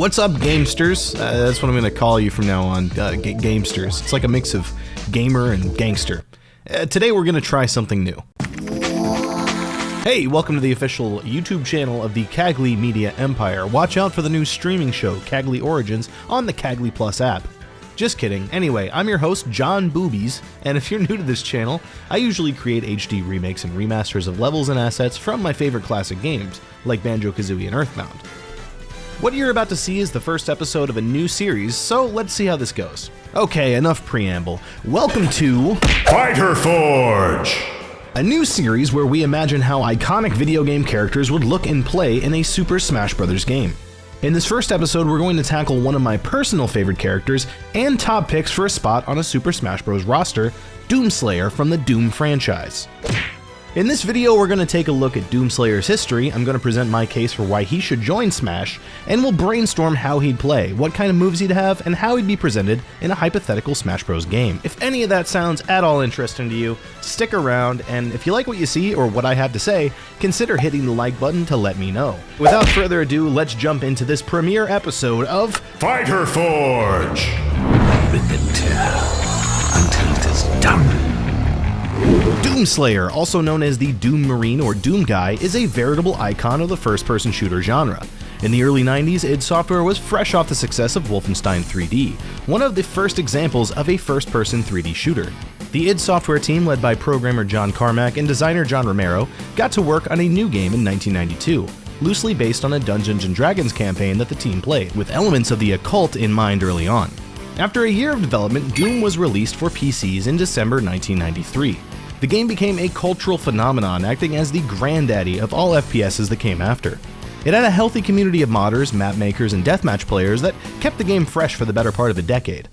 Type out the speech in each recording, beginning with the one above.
What's up, gamesters? That's what I'm going to call you from now on, gamesters. It's like a mix of gamer and gangster. Today we're going to try something new. Hey, welcome to the official YouTube channel of the Kagli Media Empire. Watch out for the new streaming show, Kagli Origins, on the Kagli Plus app. Just kidding. Anyway, I'm your host, John Boobies, and if you're new to this channel, I usually create HD remakes and remasters of levels and assets from my favorite classic games, like Banjo-Kazooie and Earthbound. What you're about to see is the first episode of a new series, so let's see how this goes. Okay, enough preamble. Welcome to Fighter Forge! A new series where we imagine how iconic video game characters would look and play in a Super Smash Bros. Game. In this first episode, we're going to tackle one of my personal favorite characters and top picks for a spot on a Super Smash Bros. Roster, Doomslayer from the Doom franchise. In this video, we're going to take a look at Doomslayer's history, I'm going to present my case for why he should join Smash, and we'll brainstorm how he'd play, what kind of moves he'd have, and how he'd be presented in a hypothetical Smash Bros. Game. If any of that sounds at all interesting to you, stick around, and if you like what you see or what I have to say, consider hitting the like button to let me know. Without further ado, let's jump into this premiere episode of Fighter Forge! With the terror until it is done. Doomslayer, also known as the Doom Marine or Doomguy, is a veritable icon of the first-person shooter genre. In the early 90s, id Software was fresh off the success of Wolfenstein 3D, one of the first examples of a first-person 3D shooter. The id Software team, led by programmer John Carmack and designer John Romero, got to work on a new game in 1992, loosely based on a Dungeons & Dragons campaign that the team played, with elements of the occult in mind early on. After a year of development, Doom was released for PCs in December 1993. The game became a cultural phenomenon, acting as the granddaddy of all FPSs that came after. It had a healthy community of modders, map makers, and deathmatch players that kept the game fresh for the better part of a decade.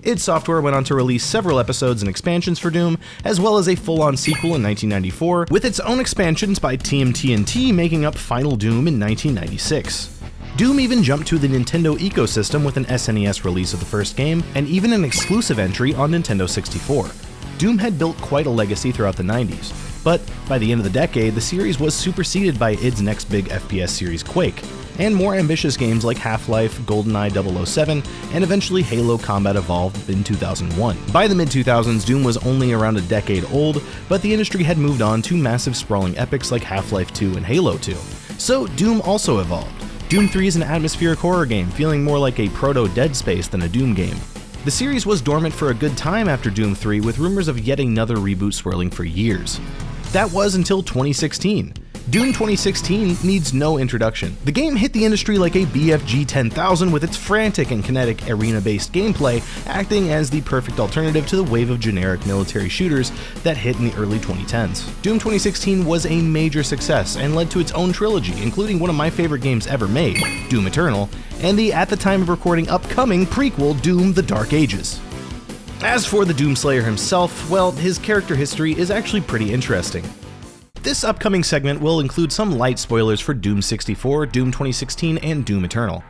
id Software went on to release several episodes and expansions for Doom, as well as a full-on sequel in 1994, with its own expansions by TMNT making up Final Doom in 1996. Doom even jumped to the Nintendo ecosystem with an SNES release of the first game, and even an exclusive entry on Nintendo 64. Doom had built quite a legacy throughout the 90s, but by the end of the decade, the series was superseded by id's next big FPS series, Quake, and more ambitious games like Half-Life, GoldenEye 007, and eventually Halo Combat Evolved in 2001. By the mid-2000s, Doom was only around a decade old, but the industry had moved on to massive sprawling epics like Half-Life 2 and Halo 2. So Doom also evolved. Doom 3 is an atmospheric horror game, feeling more like a proto-Dead Space than a Doom game. The series was dormant for a good time after Doom 3, with rumors of yet another reboot swirling for years. That was until 2016. Doom 2016 needs no introduction. The game hit the industry like a BFG 10,000 with its frantic and kinetic arena-based gameplay, acting as the perfect alternative to the wave of generic military shooters that hit in the early 2010s. Doom 2016 was a major success and led to its own trilogy, including one of my favorite games ever made, Doom Eternal, and the, at the time of recording, upcoming prequel, Doom: The Dark Ages. As for the Doomslayer himself, well, his character history is actually pretty interesting. This upcoming segment will include some light spoilers for Doom 64, Doom 2016, and Doom Eternal.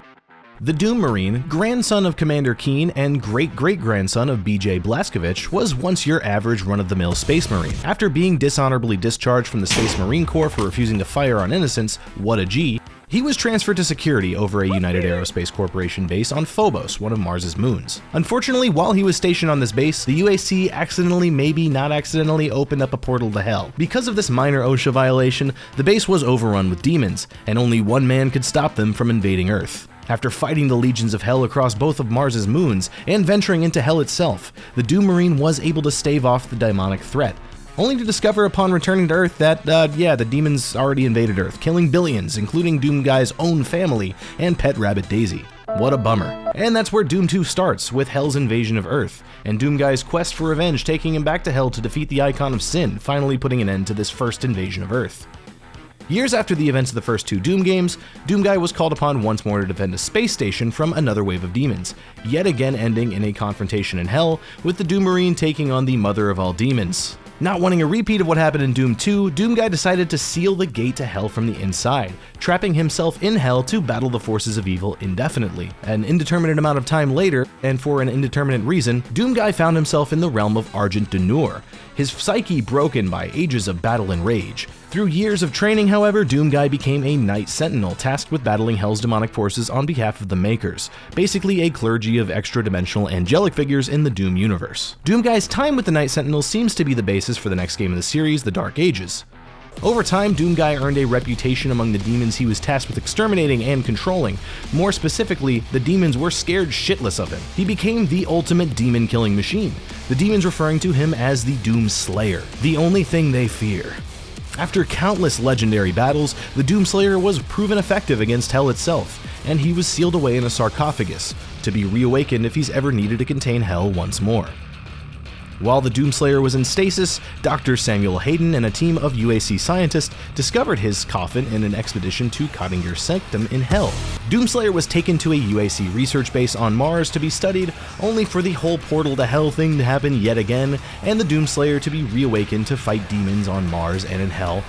The Doom Marine, grandson of Commander Keen and great-great-grandson of BJ Blazkowicz, was once your average run-of-the-mill Space Marine. After being dishonorably discharged from the Space Marine Corps for refusing to fire on innocents, what a G, he was transferred to security over a United Aerospace Corporation base on Phobos, one of Mars's moons. Unfortunately, while he was stationed on this base, the UAC accidentally, maybe not accidentally, opened up a portal to hell. Because of this minor OSHA violation, the base was overrun with demons, and only one man could stop them from invading Earth. After fighting the legions of hell across both of Mars's moons, and venturing into hell itself, the Doom Marine was able to stave off the demonic threat, only to discover upon returning to Earth that, the demons already invaded Earth, killing billions, including Doomguy's own family and pet rabbit Daisy. What a bummer. And that's where Doom 2 starts, with Hell's invasion of Earth, and Doomguy's quest for revenge taking him back to Hell to defeat the Icon of Sin, finally putting an end to this first invasion of Earth. Years after the events of the first two Doom games, Doomguy was called upon once more to defend a space station from another wave of demons, yet again ending in a confrontation in Hell, with the Doom Marine taking on the mother of all demons, Not wanting a repeat of what happened in Doom 2, Doomguy decided to seal the gate to hell from the inside, trapping himself in hell to battle the forces of evil indefinitely. An indeterminate amount of time later, and for an indeterminate reason, Doomguy found himself in the realm of Argent D'Nur, his psyche broken by ages of battle and rage. Through years of training, however, Doomguy became a Knight Sentinel tasked with battling Hell's demonic forces on behalf of the Makers, basically a clergy of extra-dimensional angelic figures in the Doom universe. Doomguy's time with the Knight Sentinels seems to be the basis for the next game of the series, The Dark Ages. Over time, Doomguy earned a reputation among the demons he was tasked with exterminating and controlling. More specifically, the demons were scared shitless of him. He became the ultimate demon-killing machine, the demons referring to him as the Doom Slayer, the only thing they fear. After countless legendary battles, the Doomslayer was proven effective against Hell itself, and he was sealed away in a sarcophagus, to be reawakened if he's ever needed to contain Hell once more. While the Doomslayer was in stasis, Dr. Samuel Hayden and a team of UAC scientists discovered his coffin in an expedition to Cottinger Sanctum in Hell. Doomslayer was taken to a UAC research base on Mars to be studied, only for the whole portal to hell thing to happen yet again, and the Doomslayer to be reawakened to fight demons on Mars and in Hell.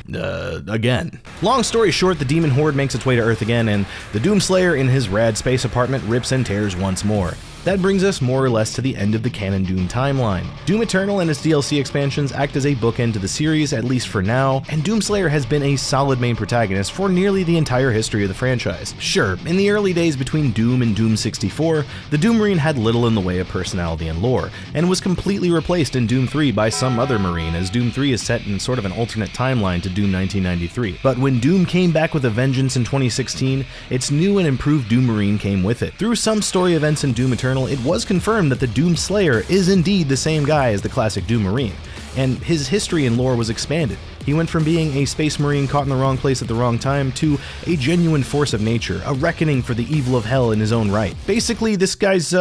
Again. Long story short, the demon horde makes its way to Earth again, and the Doomslayer in his rad space apartment rips and tears once more. That brings us more or less to the end of the canon Doom timeline. Doom Eternal and its DLC expansions act as a bookend to the series, at least for now, and Doomslayer has been a solid main protagonist for nearly the entire history of the franchise. Sure, in the early days between Doom and Doom 64, the Doom Marine had little in the way of personality and lore, and was completely replaced in Doom 3 by some other Marine, as Doom 3 is set in sort of an alternate timeline to Doom 1993. But when Doom came back with a vengeance in 2016, its new and improved Doom Marine came with it. Through some story events in Doom Eternal, it was confirmed that the Doom Slayer is indeed the same guy as the classic Doom Marine, and his history and lore was expanded. He went from being a space marine caught in the wrong place at the wrong time to a genuine force of nature, a reckoning for the evil of Hell in his own right. Basically, this guy's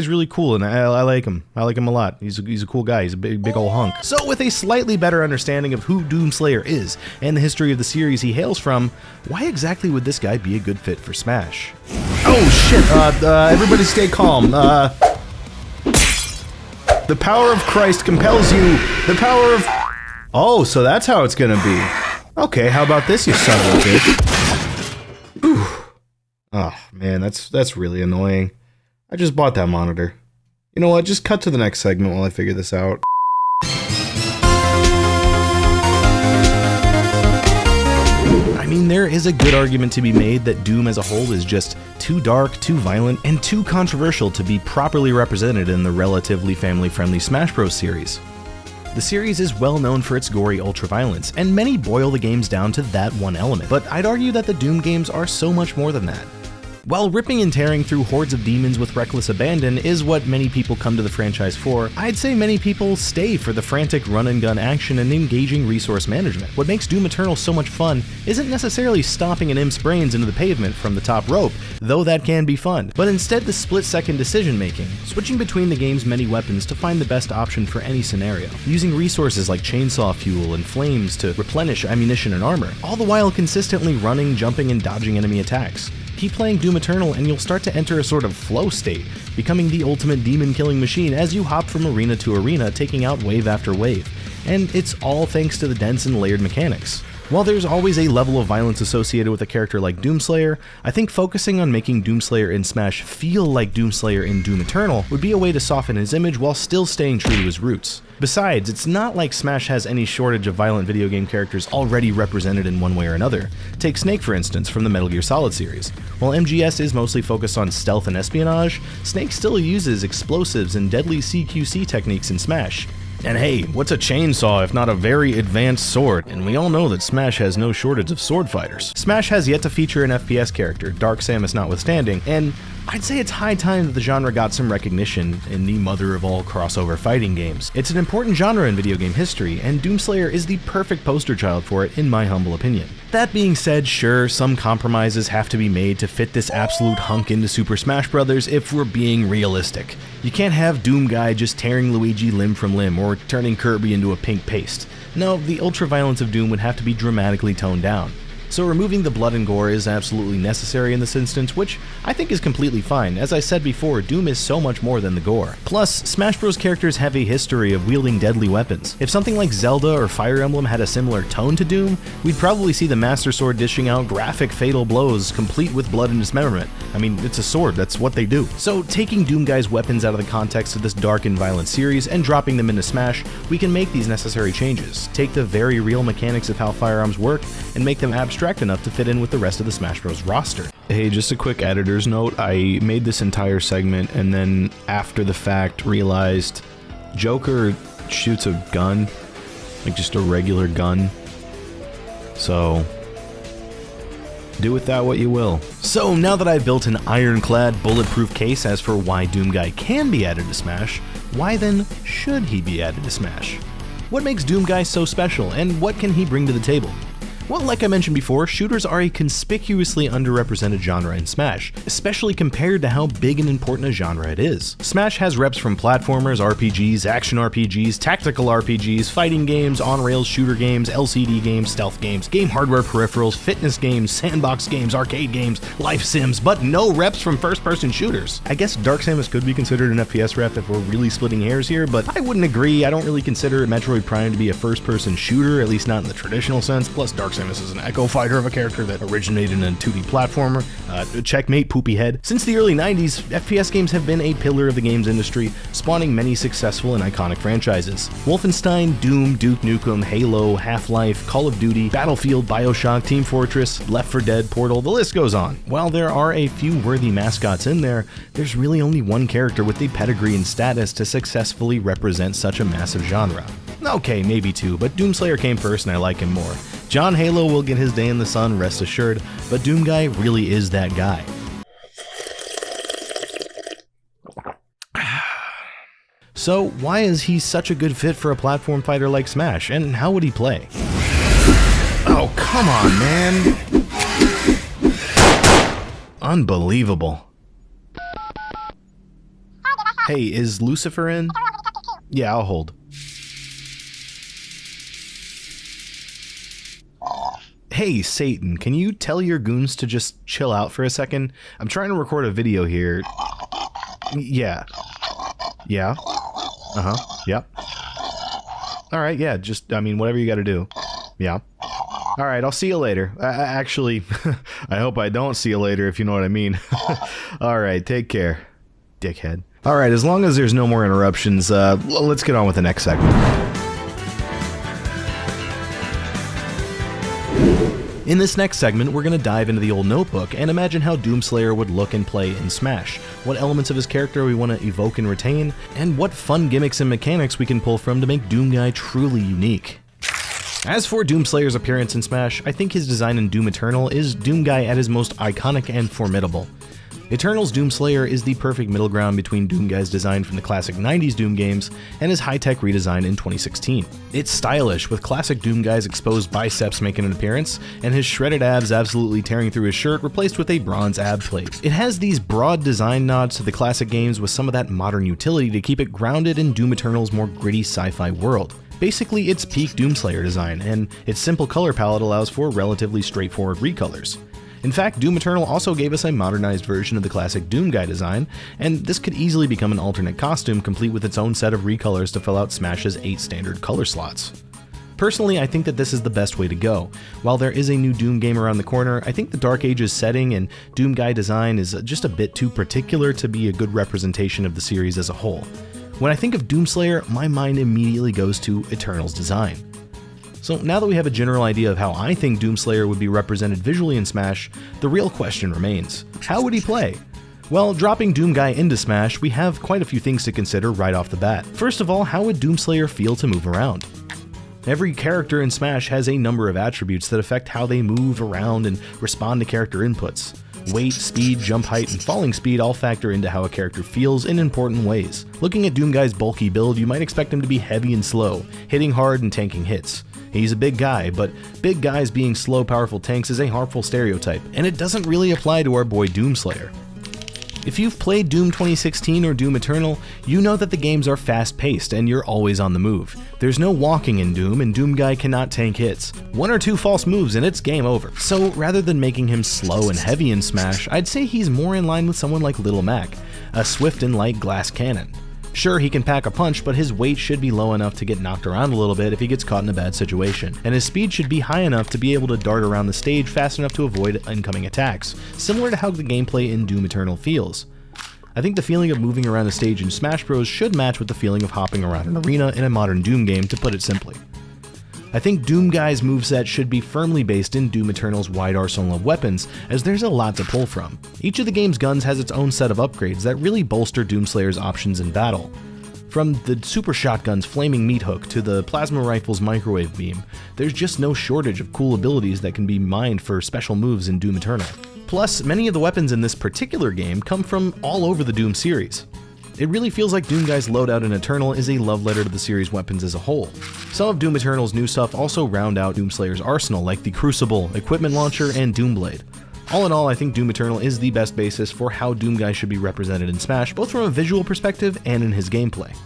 really cool, and I like him. I like him a lot. He's a cool guy. He's a big old hunk. So, with a slightly better understanding of who Doomslayer is and the history of the series he hails from, why exactly would this guy be a good fit for Smash? Oh shit! Everybody stay calm. The power of Christ compels you. The power of... Oh, so that's how it's gonna be. Okay, how about this, you son of a bitch? Whew. Oh, man, that's really annoying. I just bought that monitor. You know what, just cut to the next segment while I figure this out. I mean, there is a good argument to be made that Doom as a whole is just too dark, too violent, and too controversial to be properly represented in the relatively family-friendly Smash Bros. Series. The series is well known for its gory ultraviolence, and many boil the games down to that one element, but I'd argue that the Doom games are so much more than that. While ripping and tearing through hordes of demons with reckless abandon is what many people come to the franchise for, I'd say many people stay for the frantic run-and-gun action and engaging resource management. What makes Doom Eternal so much fun isn't necessarily stomping an imp's brains into the pavement from the top rope, though that can be fun, but instead the split-second decision-making, switching between the game's many weapons to find the best option for any scenario, using resources like chainsaw fuel and flames to replenish ammunition and armor, all the while consistently running, jumping, and dodging enemy attacks. Keep playing Doom Eternal and you'll start to enter a sort of flow state, becoming the ultimate demon-killing machine as you hop from arena to arena, taking out wave after wave. And it's all thanks to the dense and layered mechanics. While there's always a level of violence associated with a character like Doomslayer, I think focusing on making Doomslayer in Smash feel like Doomslayer in Doom Eternal would be a way to soften his image while still staying true to his roots. Besides, it's not like Smash has any shortage of violent video game characters already represented in one way or another. Take Snake for instance from the Metal Gear Solid series. While MGS is mostly focused on stealth and espionage, Snake still uses explosives and deadly CQC techniques in Smash. And hey, what's a chainsaw if not a very advanced sword? And we all know that Smash has no shortage of sword fighters. Smash has yet to feature an FPS character, Dark Samus notwithstanding, and I'd say it's high time that the genre got some recognition in the mother of all crossover fighting games. It's an important genre in video game history, and Doomslayer is the perfect poster child for it in my humble opinion. That being said, sure, some compromises have to be made to fit this absolute hunk into Super Smash Bros. If we're being realistic. You can't have Doomguy just tearing Luigi limb from limb or turning Kirby into a pink paste. No, the ultra-violence of Doom would have to be dramatically toned down. So removing the blood and gore is absolutely necessary in this instance, which I think is completely fine. As I said before, Doom is so much more than the gore. Plus, Smash Bros. Characters have a history of wielding deadly weapons. If something like Zelda or Fire Emblem had a similar tone to Doom, we'd probably see the Master Sword dishing out graphic fatal blows complete with blood and dismemberment. I mean, it's a sword, that's what they do. So taking Doomguy's weapons out of the context of this dark and violent series and dropping them into Smash, we can make these necessary changes. Take the very real mechanics of how firearms work and make them abstract enough to fit in with the rest of the Smash Bros. Roster. Hey, just a quick editor's note. I made this entire segment and then after the fact realized Joker shoots a gun, like just a regular gun. So do with that what you will. So now that I've built an ironclad, bulletproof case as for why Doomguy can be added to Smash, why then should he be added to Smash? What makes Doomguy so special, and what can he bring to the table? Well, like I mentioned before, shooters are a conspicuously underrepresented genre in Smash, especially compared to how big and important a genre it is. Smash has reps from platformers, RPGs, action RPGs, tactical RPGs, fighting games, on-rails shooter games, LCD games, stealth games, game hardware peripherals, fitness games, sandbox games, arcade games, life sims, but no reps from first-person shooters. I guess Dark Samus could be considered an FPS rep if we're really splitting hairs here, but I wouldn't agree. I don't really consider Metroid Prime to be a first-person shooter, at least not in the traditional sense, plus Dark Samus is an echo fighter of a character that originated in a 2D platformer. Checkmate, poopy head. Since the early 90s, FPS games have been a pillar of the games industry, spawning many successful and iconic franchises. Wolfenstein, Doom, Duke Nukem, Halo, Half-Life, Call of Duty, Battlefield, BioShock, Team Fortress, Left 4 Dead, Portal, the list goes on. While there are a few worthy mascots in there, there's really only one character with the pedigree and status to successfully represent such a massive genre. Okay, maybe two, but Doomslayer came first and I like him more. John Halo will get his day in the sun, rest assured, but Doomguy really is that guy. So why is he such a good fit for a platform fighter like Smash, and how would he play? Oh, come on, man! Unbelievable. Hey, is Lucifer in? Yeah, I'll hold. Hey, Satan, can you tell your goons to just chill out for a second? I'm trying to record a video here. Yeah. Yeah. Yep. Alright, yeah, just, I mean, whatever you gotta do. Yeah. Alright, I'll see you later. Actually, I hope I don't see you later, if you know what I mean. Alright, take care, dickhead. Alright, as long as there's no more interruptions, let's get on with the next segment. In this next segment, we're going to dive into the old notebook and imagine how Doomslayer would look and play in Smash, what elements of his character we want to evoke and retain, and what fun gimmicks and mechanics we can pull from to make Doomguy truly unique. As for Doomslayer's appearance in Smash, I think his design in Doom Eternal is Doomguy at his most iconic and formidable. Eternal's Doomslayer is the perfect middle ground between Doomguy's design from the classic 90s Doom games and his high-tech redesign in 2016. It's stylish, with classic Doomguy's exposed biceps making an appearance, and his shredded abs absolutely tearing through his shirt replaced with a bronze ab plate. It has these broad design nods to the classic games with some of that modern utility to keep it grounded in Doom Eternal's more gritty sci-fi world. Basically, it's peak Doomslayer design, and its simple color palette allows for relatively straightforward recolors. In fact, Doom Eternal also gave us a modernized version of the classic Doomguy design, and this could easily become an alternate costume complete with its own set of recolors to fill out Smash's 8 standard color slots. Personally, I think that this is the best way to go. While there is a new Doom game around the corner, I think the Dark Ages setting and Doomguy design is just a bit too particular to be a good representation of the series as a whole. When I think of Doomslayer, my mind immediately goes to Eternal's design. So now that we have a general idea of how I think Doomslayer would be represented visually in Smash, the real question remains: how would he play? Well, dropping Doomguy into Smash, we have quite a few things to consider right off the bat. First of all, how would Doomslayer feel to move around? Every character in Smash has a number of attributes that affect how they move around and respond to character inputs. Weight, speed, jump height, and falling speed all factor into how a character feels in important ways. Looking at Doomguy's bulky build, you might expect him to be heavy and slow, hitting hard and tanking hits. He's a big guy, but big guys being slow, powerful tanks is a harmful stereotype, and it doesn't really apply to our boy Doomslayer. If you've played Doom 2016 or Doom Eternal, you know that the games are fast-paced and you're always on the move. There's no walking in Doom, and Doomguy cannot tank hits. One or two false moves and it's game over. So rather than making him slow and heavy in Smash, I'd say he's more in line with someone like Little Mac, a swift and light glass cannon. Sure, he can pack a punch, but his weight should be low enough to get knocked around a little bit if he gets caught in a bad situation, and his speed should be high enough to be able to dart around the stage fast enough to avoid incoming attacks, similar to how the gameplay in Doom Eternal feels. I think the feeling of moving around a stage in Smash Bros. Should match with the feeling of hopping around an arena in a modern Doom game, to put it simply. I think Doomguy's moveset should be firmly based in Doom Eternal's wide arsenal of weapons, as there's a lot to pull from. Each of the game's guns has its own set of upgrades that really bolster Doomslayer's options in battle. From the super shotgun's flaming meat hook to the plasma rifle's microwave beam, there's just no shortage of cool abilities that can be mined for special moves in Doom Eternal. Plus, many of the weapons in this particular game come from all over the Doom series. It really feels like Doomguy's loadout in Eternal is a love letter to the series' weapons as a whole. Some of Doom Eternal's new stuff also round out Doomslayer's arsenal, like the Crucible, Equipment Launcher, and Doomblade. All in all, I think Doom Eternal is the best basis for how Doomguy should be represented in Smash, both from a visual perspective and in his gameplay.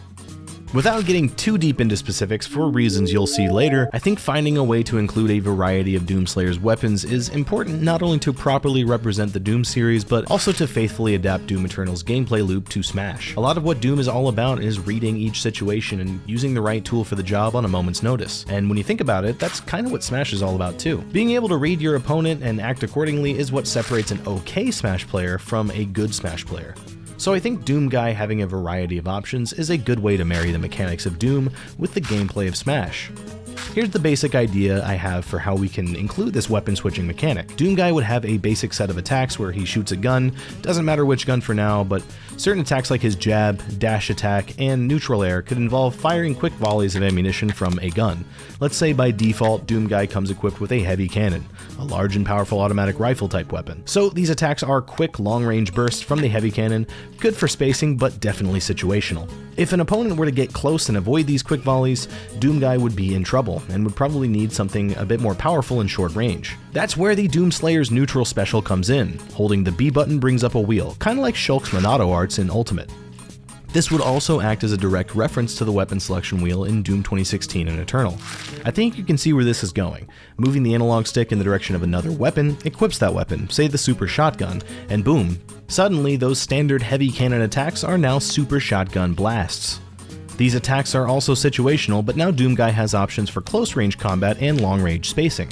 Without getting too deep into specifics for reasons you'll see later, I think finding a way to include a variety of Doomslayer's weapons is important, not only to properly represent the Doom series, but also to faithfully adapt Doom Eternal's gameplay loop to Smash. A lot of what Doom is all about is reading each situation and using the right tool for the job on a moment's notice. And when you think about it, that's kind of what Smash is all about too. Being able to read your opponent and act accordingly is what separates an okay Smash player from a good Smash player. So I think Doomguy having a variety of options is a good way to marry the mechanics of Doom with the gameplay of Smash. Here's the basic idea I have for how we can include this weapon switching mechanic. Doomguy would have a basic set of attacks where he shoots a gun, doesn't matter which gun for now, but certain attacks like his jab, dash attack, and neutral air could involve firing quick volleys of ammunition from a gun. Let's say by default, Doomguy comes equipped with a heavy cannon, a large and powerful automatic rifle type weapon. So these attacks are quick long-range bursts from the heavy cannon, good for spacing but definitely situational. If an opponent were to get close and avoid these quick volleys, Doomguy would be in trouble and would probably need something a bit more powerful in short range. That's where the Doomslayer's neutral special comes in. Holding the B button brings up a wheel, kinda like Shulk's Monado arts in Ultimate. This would also act as a direct reference to the weapon selection wheel in Doom 2016 and Eternal. I think you can see where this is going. Moving the analog stick in the direction of another weapon equips that weapon, say the super shotgun, and boom, suddenly those standard heavy cannon attacks are now super shotgun blasts. These attacks are also situational, but now Doomguy has options for close range combat and long range spacing.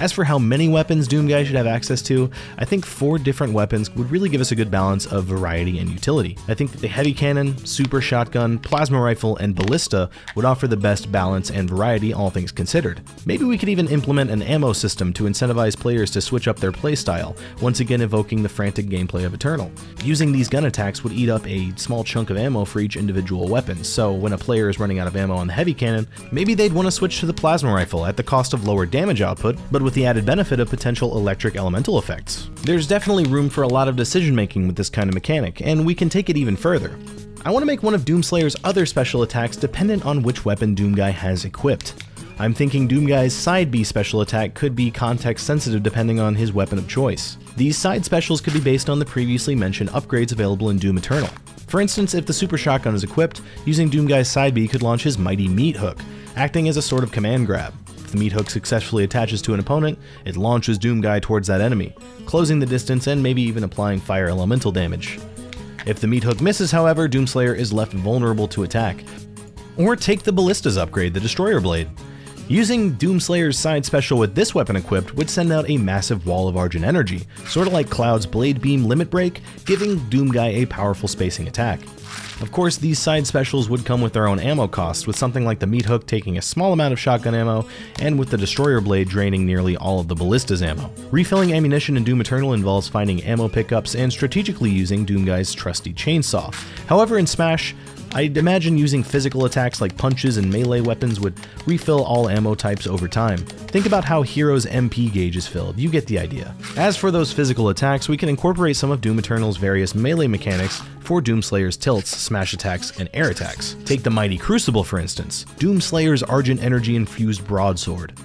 As for how many weapons Doomguy should have access to, I think 4 different weapons would really give us a good balance of variety and utility. I think that the heavy cannon, super shotgun, plasma rifle, and ballista would offer the best balance and variety, all things considered. Maybe we could even implement an ammo system to incentivize players to switch up their playstyle, once again evoking the frantic gameplay of Eternal. Using these gun attacks would eat up a small chunk of ammo for each individual weapon, so when a player is running out of ammo on the heavy cannon, maybe they'd want to switch to the plasma rifle at the cost of lower damage output, but with the added benefit of potential electric elemental effects. There's definitely room for a lot of decision making with this kind of mechanic, and we can take it even further. I want to make one of Doomslayer's other special attacks dependent on which weapon Doomguy has equipped. I'm thinking Doomguy's side B special attack could be context sensitive depending on his weapon of choice. These side specials could be based on the previously mentioned upgrades available in Doom Eternal. For instance, if the super shotgun is equipped, using Doomguy's side B could launch his mighty meat hook, acting as a sort of command grab. If the meat hook successfully attaches to an opponent, it launches Doomguy towards that enemy, closing the distance and maybe even applying fire elemental damage. If the meat hook misses, however, Doomslayer is left vulnerable to attack. Or take the ballista's upgrade, the Destroyer Blade. Using Doomslayer's side special with this weapon equipped would send out a massive wall of Argent energy, sorta like Cloud's Blade Beam Limit Break, giving Doomguy a powerful spacing attack. Of course, these side specials would come with their own ammo costs, with something like the meat hook taking a small amount of shotgun ammo, and with the Destroyer Blade draining nearly all of the ballista's ammo. Refilling ammunition in Doom Eternal involves finding ammo pickups and strategically using Doomguy's trusty chainsaw. However, in Smash, I'd imagine using physical attacks like punches and melee weapons would refill all ammo types over time. Think about how Hero's MP gauge is filled, you get the idea. As for those physical attacks, we can incorporate some of Doom Eternal's various melee mechanics for Doomslayer's tilts, smash attacks, and air attacks. Take the mighty Crucible for instance, Doomslayer's Argent energy infused broadsword.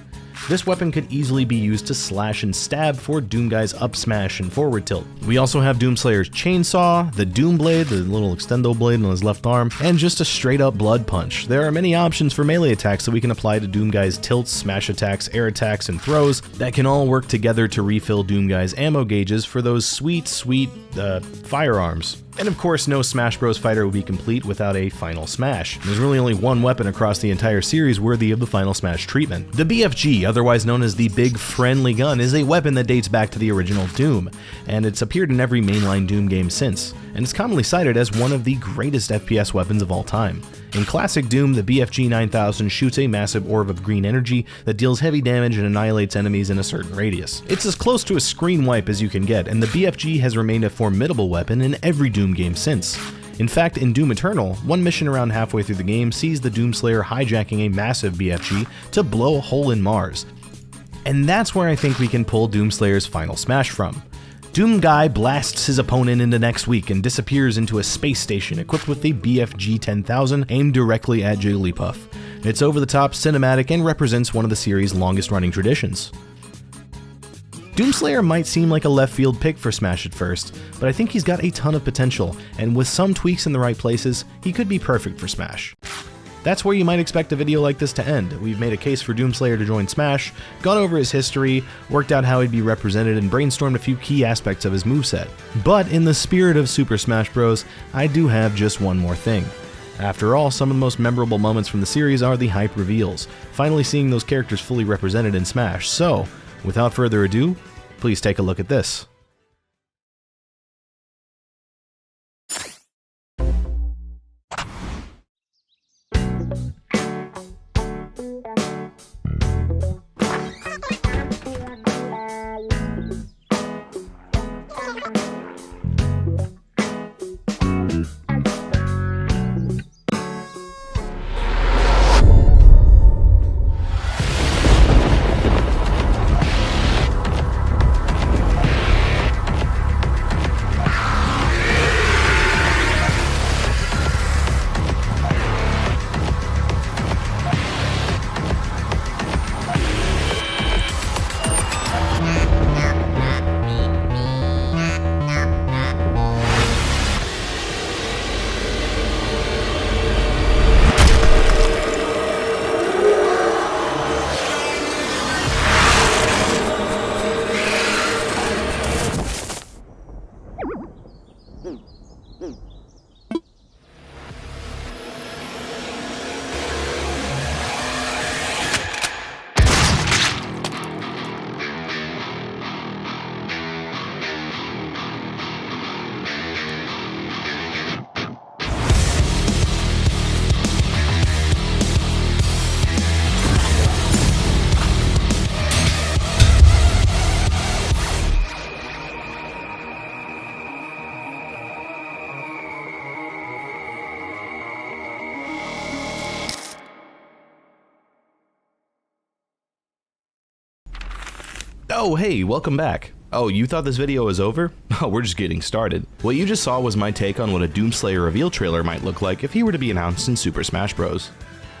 This weapon could easily be used to slash and stab for Doomguy's up smash and forward tilt. We also have Doomslayer's chainsaw, the Doom blade, the little extendo blade on his left arm, and just a straight up blood punch. There are many options for melee attacks that we can apply to Doomguy's tilts, smash attacks, air attacks, and throws that can all work together to refill Doomguy's ammo gauges for those sweet firearms. And of course, no Smash Bros. Fighter would be complete without a Final Smash. There's really only one weapon across the entire series worthy of the Final Smash treatment. The BFG, otherwise known as the Big Friendly Gun, is a weapon that dates back to the original Doom, and it's appeared in every mainline Doom game since, and it's commonly cited as one of the greatest FPS weapons of all time. In classic Doom, the BFG 9000 shoots a massive orb of green energy that deals heavy damage and annihilates enemies in a certain radius. It's as close to a screen wipe as you can get, and the BFG has remained a formidable weapon in every Doom game since. In fact, in Doom Eternal, one mission around halfway through the game sees the Doomslayer hijacking a massive BFG to blow a hole in Mars. And that's where I think we can pull Doomslayer's Final Smash from. Doomguy blasts his opponent into next week and disappears into a space station equipped with a BFG 10,000 aimed directly at Jigglypuff. It's over the top, cinematic, and represents one of the series' longest running traditions. Doomslayer might seem like a left field pick for Smash at first, but I think he's got a ton of potential, and with some tweaks in the right places, he could be perfect for Smash. That's where you might expect a video like this to end. We've made a case for Doomslayer to join Smash, gone over his history, worked out how he'd be represented, and brainstormed a few key aspects of his moveset. But in the spirit of Super Smash Bros., I do have just one more thing. After all, some of the most memorable moments from the series are the hype reveals, finally seeing those characters fully represented in Smash. So, without further ado, please take a look at this. Oh hey, welcome back. Oh, you thought this video was over? Oh, we're just getting started. What you just saw was my take on what a Doomslayer reveal trailer might look like if he were to be announced in Super Smash Bros.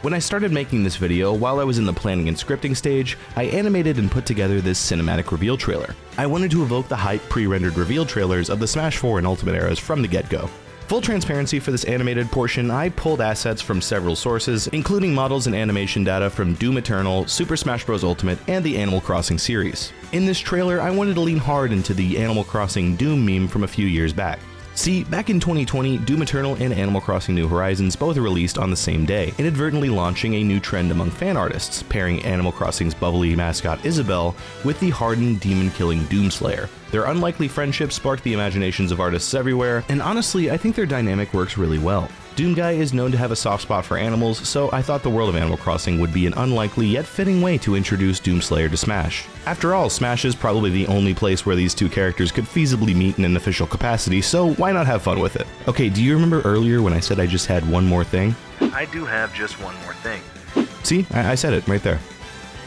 When I started making this video, while I was in the planning and scripting stage, I animated and put together this cinematic reveal trailer. I wanted to evoke the hype pre-rendered reveal trailers of the Smash 4 and Ultimate eras from the get-go. Full transparency for this animated portion, I pulled assets from several sources, including models and animation data from Doom Eternal, Super Smash Bros. Ultimate, and the Animal Crossing series. In this trailer, I wanted to lean hard into the Animal Crossing Doom meme from a few years back. See, back in 2020, Doom Eternal and Animal Crossing New Horizons both released on the same day, inadvertently launching a new trend among fan artists, pairing Animal Crossing's bubbly mascot Isabelle with the hardened, demon-killing Doomslayer. Their unlikely friendship sparked the imaginations of artists everywhere, and honestly, I think their dynamic works really well. Doomguy is known to have a soft spot for animals, so I thought the world of Animal Crossing would be an unlikely yet fitting way to introduce Doomslayer to Smash. After all, Smash is probably the only place where these two characters could feasibly meet in an official capacity, so why not have fun with it? Okay, do you remember earlier when I said I just had one more thing? I do have just one more thing. See, I said it right there.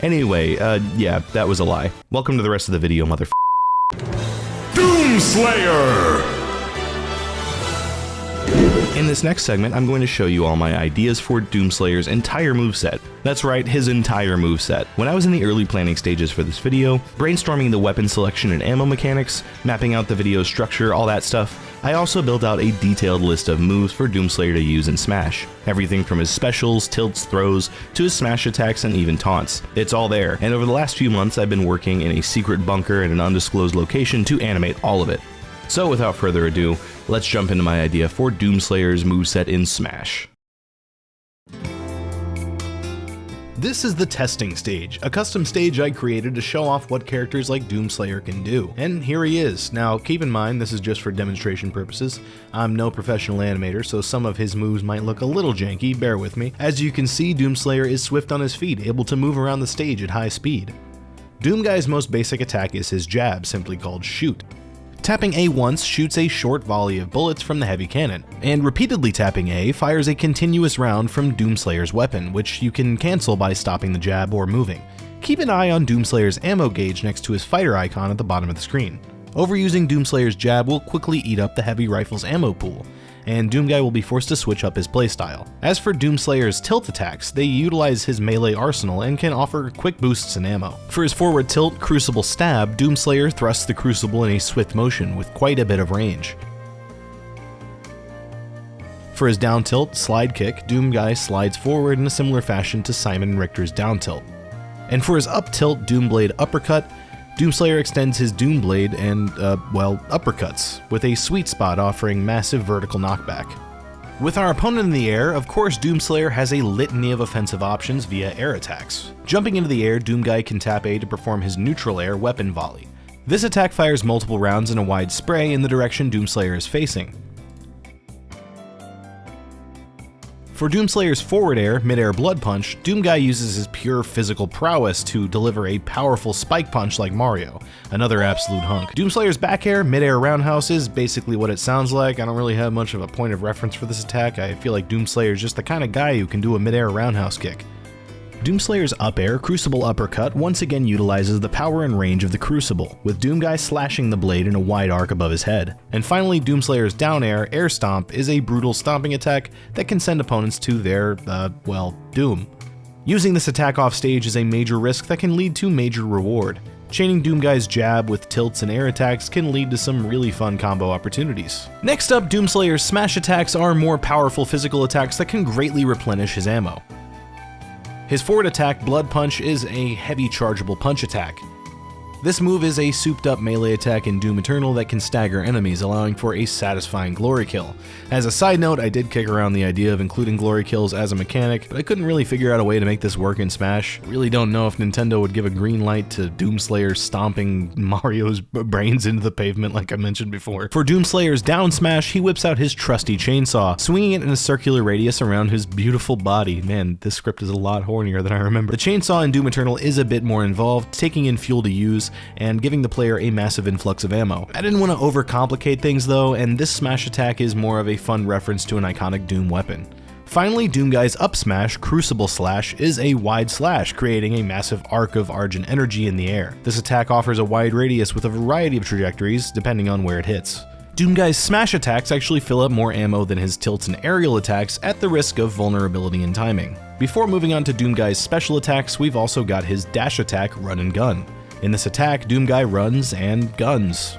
Anyway, yeah, that was a lie. Welcome to the rest of the video, motherf***. Doomslayer! In this next segment, I'm going to show you all my ideas for Doomslayer's entire moveset. That's right, his entire moveset. When I was in the early planning stages for this video, brainstorming the weapon selection and ammo mechanics, mapping out the video structure, all that stuff, I also built out a detailed list of moves for Doomslayer to use in Smash. Everything from his specials, tilts, throws, to his smash attacks and even taunts. It's all there, and over the last few months I've been working in a secret bunker in an undisclosed location to animate all of it. So without further ado, let's jump into my idea for Doomslayer's moveset in Smash. This is the testing stage, a custom stage I created to show off what characters like Doomslayer can do. And here he is. Now keep in mind this is just for demonstration purposes. I'm no professional animator, so some of his moves might look a little janky, bear with me. As you can see, Doomslayer is swift on his feet, able to move around the stage at high speed. Doomguy's most basic attack is his jab, simply called Shoot. Tapping A once shoots a short volley of bullets from the heavy cannon, and repeatedly tapping A fires a continuous round from Doomslayer's weapon, which you can cancel by stopping the jab or moving. Keep an eye on Doomslayer's ammo gauge next to his fighter icon at the bottom of the screen. Overusing Doomslayer's jab will quickly eat up the heavy rifle's ammo pool, and Doomguy will be forced to switch up his playstyle. As for Doomslayer's tilt attacks, they utilize his melee arsenal and can offer quick boosts in ammo. For his forward tilt, Crucible Stab, Doomslayer thrusts the Crucible in a swift motion with quite a bit of range. For his down tilt, Slide Kick, Doomguy slides forward in a similar fashion to Simon Richter's down tilt. And for his up tilt, Doomblade Uppercut, Doomslayer extends his Doomblade and, uppercuts, with a sweet spot offering massive vertical knockback. With our opponent in the air, of course Doomslayer has a litany of offensive options via air attacks. Jumping into the air, Doomguy can tap A to perform his neutral air weapon volley. This attack fires multiple rounds in a wide spray in the direction Doomslayer is facing. For Doomslayer's forward air, mid-air blood punch, Doomguy uses his pure physical prowess to deliver a powerful spike punch like Mario, another absolute hunk. Doomslayer's back air, mid-air roundhouse is basically what it sounds like. I don't really have much of a point of reference for this attack. I feel like Doomslayer is just the kind of guy who can do a mid-air roundhouse kick. Doomslayer's up air, Crucible Uppercut, once again utilizes the power and range of the Crucible, with Doomguy slashing the blade in a wide arc above his head. And finally, Doomslayer's down air, Air Stomp, is a brutal stomping attack that can send opponents to their, doom. Using this attack off stage is a major risk that can lead to major reward. Chaining Doomguy's jab with tilts and air attacks can lead to some really fun combo opportunities. Next up, Doomslayer's smash attacks are more powerful physical attacks that can greatly replenish his ammo. His forward attack, Blood Punch, is a heavy chargeable punch attack. This move is a souped up melee attack in Doom Eternal that can stagger enemies, allowing for a satisfying glory kill. As a side note, I did kick around the idea of including glory kills as a mechanic, but I couldn't really figure out a way to make this work in Smash. I really don't know if Nintendo would give a green light to Doomslayer stomping Mario's brains into the pavement like I mentioned before. For Doomslayer's down smash, he whips out his trusty chainsaw, swinging it in a circular radius around his beautiful body. Man, this script is a lot hornier than I remember. The chainsaw in Doom Eternal is a bit more involved, taking in fuel to use, and giving the player a massive influx of ammo. I didn't want to overcomplicate things though, and this smash attack is more of a fun reference to an iconic Doom weapon. Finally, Doomguy's up smash, Crucible Slash, is a wide slash, creating a massive arc of Argent energy in the air. This attack offers a wide radius with a variety of trajectories, depending on where it hits. Doomguy's smash attacks actually fill up more ammo than his tilts and aerial attacks at the risk of vulnerability and timing. Before moving on to Doomguy's special attacks, we've also got his dash attack, Run and Gun. In this attack, Doomguy runs and guns.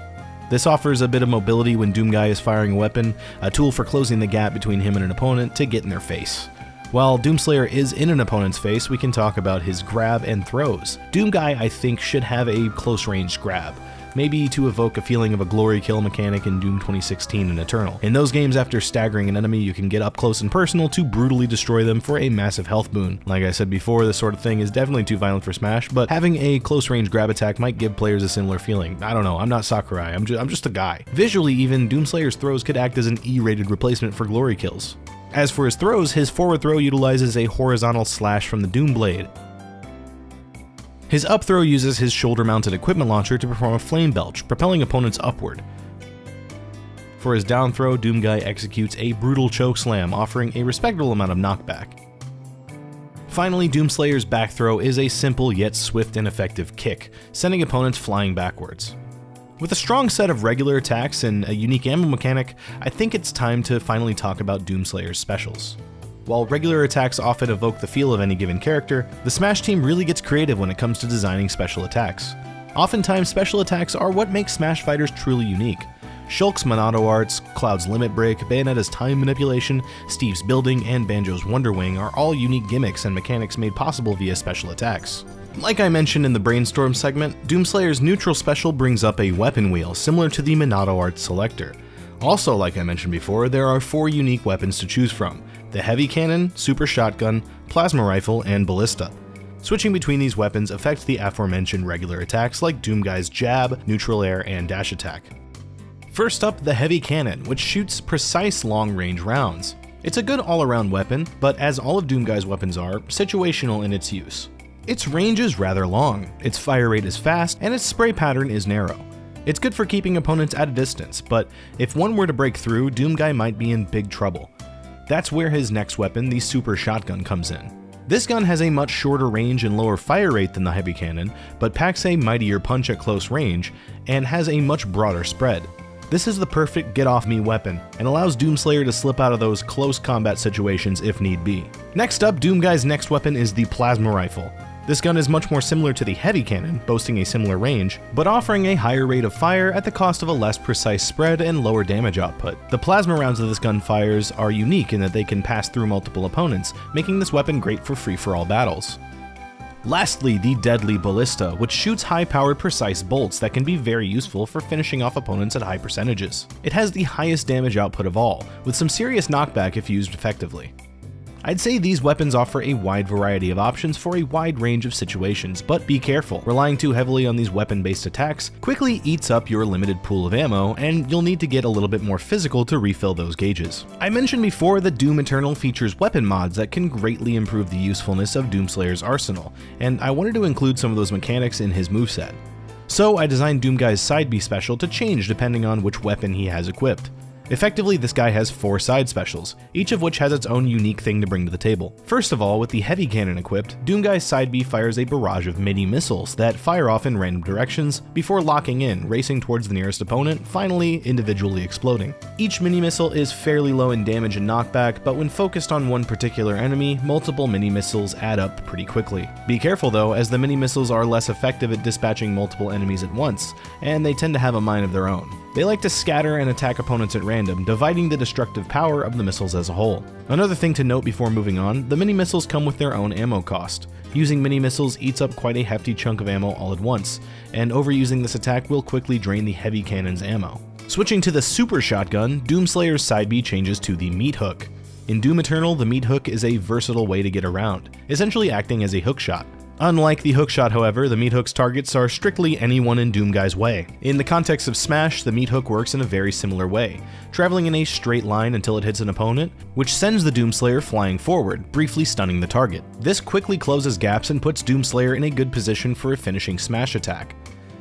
This offers a bit of mobility when Doomguy is firing a weapon, a tool for closing the gap between him and an opponent to get in their face. While Doomslayer is in an opponent's face, we can talk about his grab and throws. Doomguy, I think, should have a close-range grab, maybe to evoke a feeling of a glory kill mechanic in Doom 2016 and Eternal. In those games, after staggering an enemy, you can get up close and personal to brutally destroy them for a massive health boon. Like I said before, this sort of thing is definitely too violent for Smash, but having a close-range grab attack might give players a similar feeling. I don't know, I'm not Sakurai, I'm just a guy. Visually even, Doomslayer's throws could act as an E-rated replacement for glory kills. As for his throws, his forward throw utilizes a horizontal slash from the Doomblade. His up throw uses his shoulder-mounted equipment launcher to perform a flame belch, propelling opponents upward. For his down throw, Doomguy executes a brutal choke slam, offering a respectable amount of knockback. Finally, Doomslayer's back throw is a simple yet swift and effective kick, sending opponents flying backwards. With a strong set of regular attacks and a unique ammo mechanic, I think it's time to finally talk about Doomslayer's specials. While regular attacks often evoke the feel of any given character, the Smash team really gets creative when it comes to designing special attacks. Oftentimes, special attacks are what makes Smash fighters truly unique. Shulk's Monado Arts, Cloud's Limit Break, Bayonetta's Time Manipulation, Steve's Building, and Banjo's Wonder Wing are all unique gimmicks and mechanics made possible via special attacks. Like I mentioned in the Brainstorm segment, Doomslayer's neutral special brings up a weapon wheel similar to the Monado Arts selector. Also, like I mentioned before, there are 4 unique weapons to choose from: the Heavy Cannon, Super Shotgun, Plasma Rifle, and Ballista. Switching between these weapons affects the aforementioned regular attacks like Doomguy's Jab, Neutral Air, and Dash Attack. First up, the Heavy Cannon, which shoots precise long-range rounds. It's a good all-around weapon, but as all of Doomguy's weapons are, situational in its use. Its range is rather long, its fire rate is fast, and its spray pattern is narrow. It's good for keeping opponents at a distance, but if one were to break through, Doomguy might be in big trouble. That's where his next weapon, the Super Shotgun, comes in. This gun has a much shorter range and lower fire rate than the Heavy Cannon, but packs a mightier punch at close range, and has a much broader spread. This is the perfect get-off-me weapon, and allows Doomslayer to slip out of those close combat situations if need be. Next up, Doomguy's next weapon is the Plasma Rifle. This gun is much more similar to the Heavy Cannon, boasting a similar range, but offering a higher rate of fire at the cost of a less precise spread and lower damage output. The plasma rounds that this gun fires are unique in that they can pass through multiple opponents, making this weapon great for free-for-all battles. Lastly, the deadly Ballista, which shoots high-powered precise bolts that can be very useful for finishing off opponents at high percentages. It has the highest damage output of all, with some serious knockback if used effectively. I'd say these weapons offer a wide variety of options for a wide range of situations, but be careful. Relying too heavily on these weapon-based attacks quickly eats up your limited pool of ammo, and you'll need to get a little bit more physical to refill those gauges. I mentioned before that Doom Eternal features weapon mods that can greatly improve the usefulness of Doomslayer's arsenal, and I wanted to include some of those mechanics in his moveset. So I designed Doomguy's Side B special to change depending on which weapon he has equipped. Effectively, this guy has 4 side specials, each of which has its own unique thing to bring to the table. First of all, with the Heavy Cannon equipped, Doomguy's Side B fires a barrage of mini missiles that fire off in random directions before locking in, racing towards the nearest opponent, finally individually exploding. Each mini missile is fairly low in damage and knockback, but when focused on one particular enemy, multiple mini missiles add up pretty quickly. Be careful though, as the mini missiles are less effective at dispatching multiple enemies at once, and they tend to have a mind of their own. They like to scatter and attack opponents at random, dividing the destructive power of the missiles as a whole. Another thing to note before moving on, the mini missiles come with their own ammo cost. Using mini missiles eats up quite a hefty chunk of ammo all at once, and overusing this attack will quickly drain the Heavy Cannon's ammo. Switching to the Super Shotgun, Doomslayer's Side B changes to the Meat Hook. In Doom Eternal, the Meat Hook is a versatile way to get around, essentially acting as a hook shot. Unlike the hookshot, however, the Meat Hook's targets are strictly anyone in Doomguy's way. In the context of Smash, the Meat Hook works in a very similar way, traveling in a straight line until it hits an opponent, which sends the Doomslayer flying forward, briefly stunning the target. This quickly closes gaps and puts Doomslayer in a good position for a finishing Smash attack.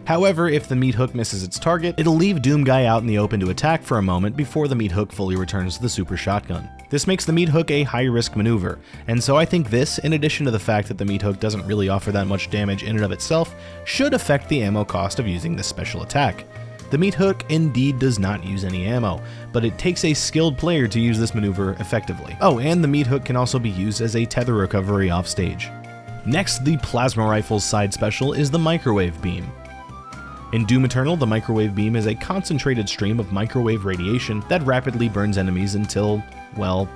However, if the Meat Hook misses its target, it'll leave Doomguy out in the open to attack for a moment before the Meat Hook fully returns to the Super Shotgun. This makes the Meat Hook a high-risk maneuver, and so I think this, in addition to the fact that the Meat Hook doesn't really offer that much damage in and of itself, should affect the ammo cost of using this special attack. The Meat Hook indeed does not use any ammo, but it takes a skilled player to use this maneuver effectively. Oh, and the Meat Hook can also be used as a tether recovery off stage. Next, the Plasma Rifle's side special is the Microwave Beam. In Doom Eternal, the Microwave Beam is a concentrated stream of microwave radiation that rapidly burns enemies until, well,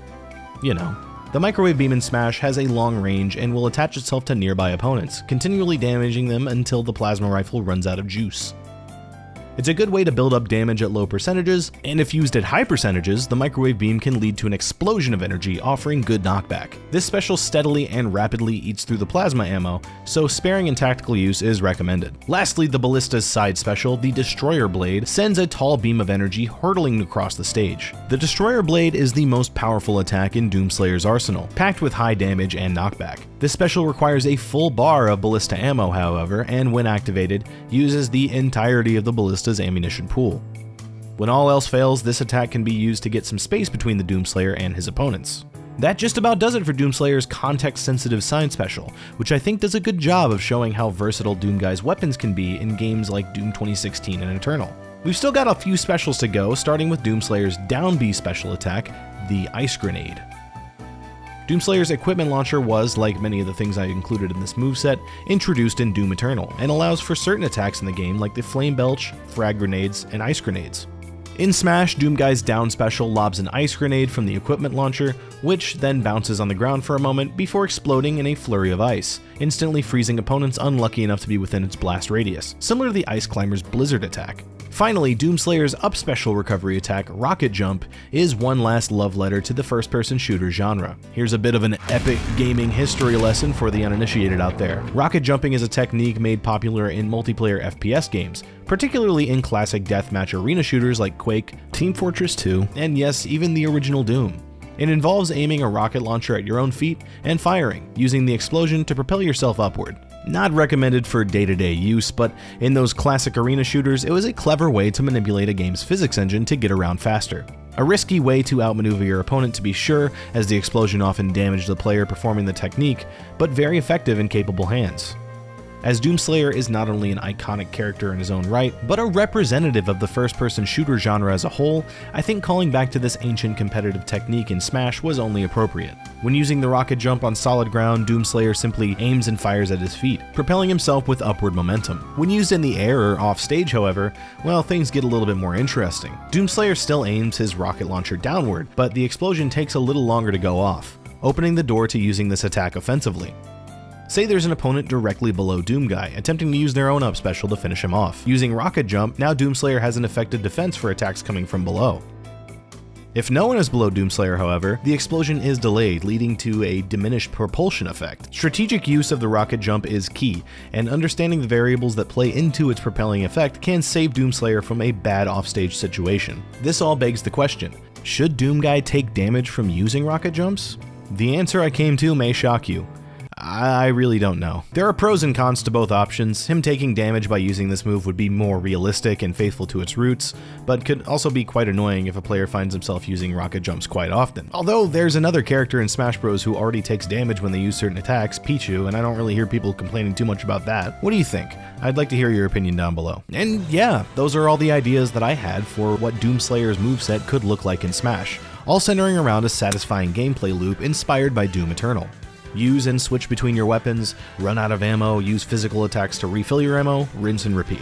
you know. The Microwave Beam in Smash has a long range and will attach itself to nearby opponents, continually damaging them until the Plasma Rifle runs out of juice. It's a good way to build up damage at low percentages, and if used at high percentages, the Microwave Beam can lead to an explosion of energy, offering good knockback. This special steadily and rapidly eats through the plasma ammo, so sparing in tactical use is recommended. Lastly, the Ballista's side special, the Destroyer Blade, sends a tall beam of energy hurtling across the stage. The Destroyer Blade is the most powerful attack in Doomslayer's arsenal, packed with high damage and knockback. This special requires a full bar of ballista ammo, however, and when activated, uses the entirety of the ballista's ammunition pool. When all else fails, this attack can be used to get some space between the Doomslayer and his opponents. That just about does it for Doomslayer's context-sensitive side special, which I think does a good job of showing how versatile Doomguy's weapons can be in games like Doom 2016 and Eternal. We've still got a few specials to go, starting with Doomslayer's down B special attack, the Ice Grenade. Doomslayer's equipment launcher was, like many of the things I included in this moveset, introduced in Doom Eternal, and allows for certain attacks in the game like the Flame Belch, Frag Grenades, and Ice Grenades. In Smash, Doomguy's down special lobs an ice grenade from the equipment launcher, which then bounces on the ground for a moment before exploding in a flurry of ice, instantly freezing opponents unlucky enough to be within its blast radius, similar to the Ice Climber's Blizzard attack. Finally, Doomslayer's up special recovery attack, Rocket Jump, is one last love letter to the first-person shooter genre. Here's a bit of an epic gaming history lesson for the uninitiated out there. Rocket jumping is a technique made popular in multiplayer FPS games, particularly in classic deathmatch arena shooters like Quake, Team Fortress 2, and yes, even the original Doom. It involves aiming a rocket launcher at your own feet and firing, using the explosion to propel yourself upward. Not recommended for day-to-day use, but in those classic arena shooters, it was a clever way to manipulate a game's physics engine to get around faster. A risky way to outmaneuver your opponent to be sure, as the explosion often damaged the player performing the technique, but very effective in capable hands. As Doomslayer is not only an iconic character in his own right, but a representative of the first-person shooter genre as a whole, I think calling back to this ancient competitive technique in Smash was only appropriate. When using the rocket jump on solid ground, Doomslayer simply aims and fires at his feet, propelling himself with upward momentum. When used in the air or off stage, however, well, things get a little bit more interesting. Doomslayer still aims his rocket launcher downward, but the explosion takes a little longer to go off, opening the door to using this attack offensively. Say there's an opponent directly below Doomguy, attempting to use their own up special to finish him off. Using Rocket Jump, now Doomslayer has an effective defense for attacks coming from below. If no one is below Doomslayer, however, the explosion is delayed, leading to a diminished propulsion effect. Strategic use of the Rocket Jump is key, and understanding the variables that play into its propelling effect can save Doomslayer from a bad offstage situation. This all begs the question, should Doomguy take damage from using Rocket Jumps? The answer I came to may shock you. I really don't know. There are pros and cons to both options. Him taking damage by using this move would be more realistic and faithful to its roots, but could also be quite annoying if a player finds himself using rocket jumps quite often. Although there's another character in Smash Bros who already takes damage when they use certain attacks, Pichu, and I don't really hear people complaining too much about that. What do you think? I'd like to hear your opinion down below. And yeah, those are all the ideas that I had for what Doomslayer's moveset could look like in Smash, all centering around a satisfying gameplay loop inspired by Doom Eternal. Use and switch between your weapons, run out of ammo, use physical attacks to refill your ammo, rinse and repeat.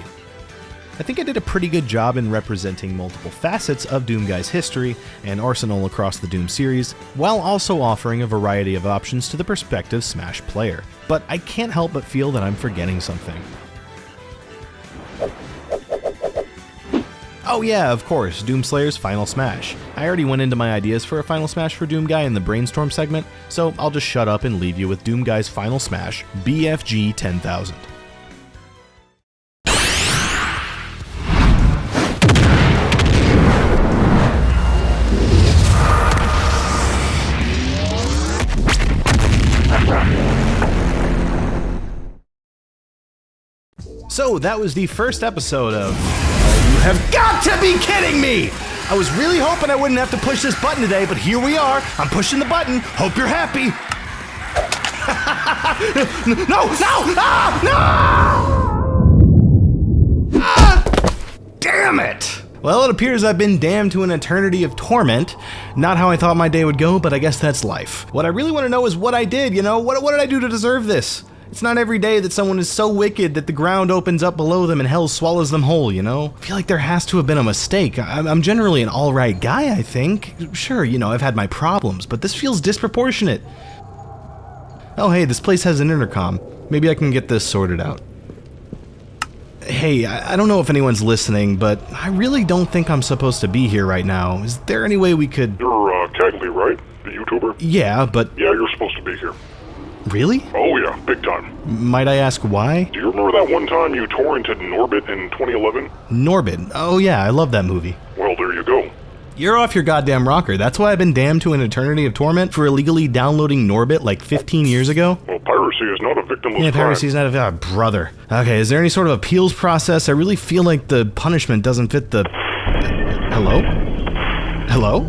I think I did a pretty good job in representing multiple facets of Doomguy's history and arsenal across the Doom series, while also offering a variety of options to the prospective Smash player. But I can't help but feel that I'm forgetting something. Oh yeah, of course, Doomslayer's Final Smash. I already went into my ideas for a Final Smash for Doomguy in the Brainstorm segment, so I'll just shut up and leave you with Doomguy's Final Smash, BFG 10,000. So that was the first episode of... You have got to be kidding me! I was really hoping I wouldn't have to push this button today, but here we are. I'm pushing the button. Hope you're happy. No! No! Ah! Damn it! Well, it appears I've been damned to an eternity of torment. Not how I thought my day would go, but I guess that's life. What I really want to know is what I did, you know? What did I do to deserve this? It's not every day that someone is so wicked that the ground opens up below them and hell swallows them whole, you know? I feel like there has to have been a mistake. I'm generally an alright guy, I think. Sure, you know, I've had my problems, but this feels disproportionate. Oh hey, this place has an intercom. Maybe I can get this sorted out. Hey, I don't know if anyone's listening, but I really don't think I'm supposed to be here right now. Is there any way we could... You're Cagley, right? The YouTuber? Yeah, but... Yeah, you're supposed to be here. Really? Oh yeah, big time. Might I ask why? Do you remember that one time you torrented Norbit in 2011? Norbit? Oh yeah, I love that movie. Well, there you go. You're off your goddamn rocker. That's why I've been damned to an eternity of torment for illegally downloading Norbit like 15 years ago? Well, piracy is not a victimless crime. Yeah, piracy is not a... brother. Okay, is there any sort of appeals process? I really feel like the punishment doesn't fit the... Hello? Hello?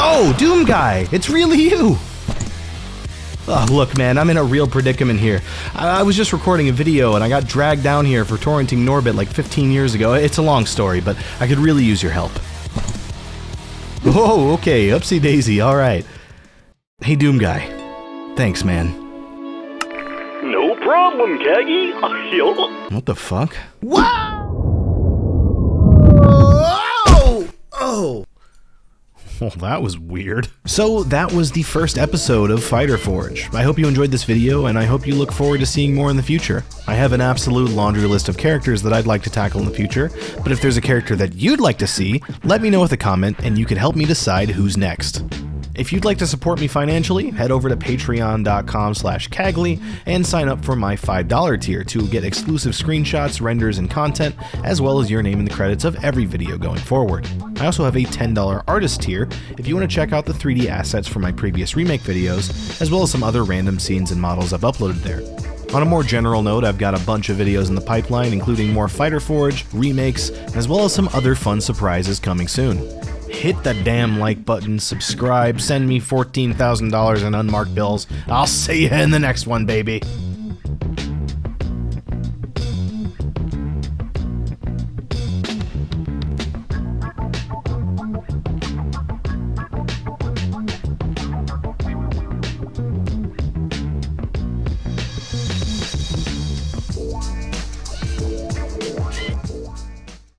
Oh, Doomguy! It's really you! Oh, look, man, I'm in a real predicament here. I was just recording a video and I got dragged down here for torrenting Norbit like 15 years ago. It's a long story, but I could really use your help. Oh, okay, upsy daisy, alright. Hey, Doomguy. Thanks, man. No problem, Kaggy. What the fuck? Wow! Oh! Oh! Well, that was weird. So that was the first episode of Fighter Forge. I hope you enjoyed this video, and I hope you look forward to seeing more in the future. I have an absolute laundry list of characters that I'd like to tackle in the future, but if there's a character that you'd like to see, let me know with a comment, and you can help me decide who's next. If you'd like to support me financially, head over to patreon.com/Cagley and sign up for my $5 tier to get exclusive screenshots, renders, and content, as well as your name in the credits of every video going forward. I also have a $10 artist tier if you want to check out the 3D assets from my previous remake videos, as well as some other random scenes and models I've uploaded there. On a more general note, I've got a bunch of videos in the pipeline, including more Fighter Forge, remakes, as well as some other fun surprises coming soon. Hit the damn like button, subscribe, send me $14,000 in unmarked bills. I'll see you in the next one, baby.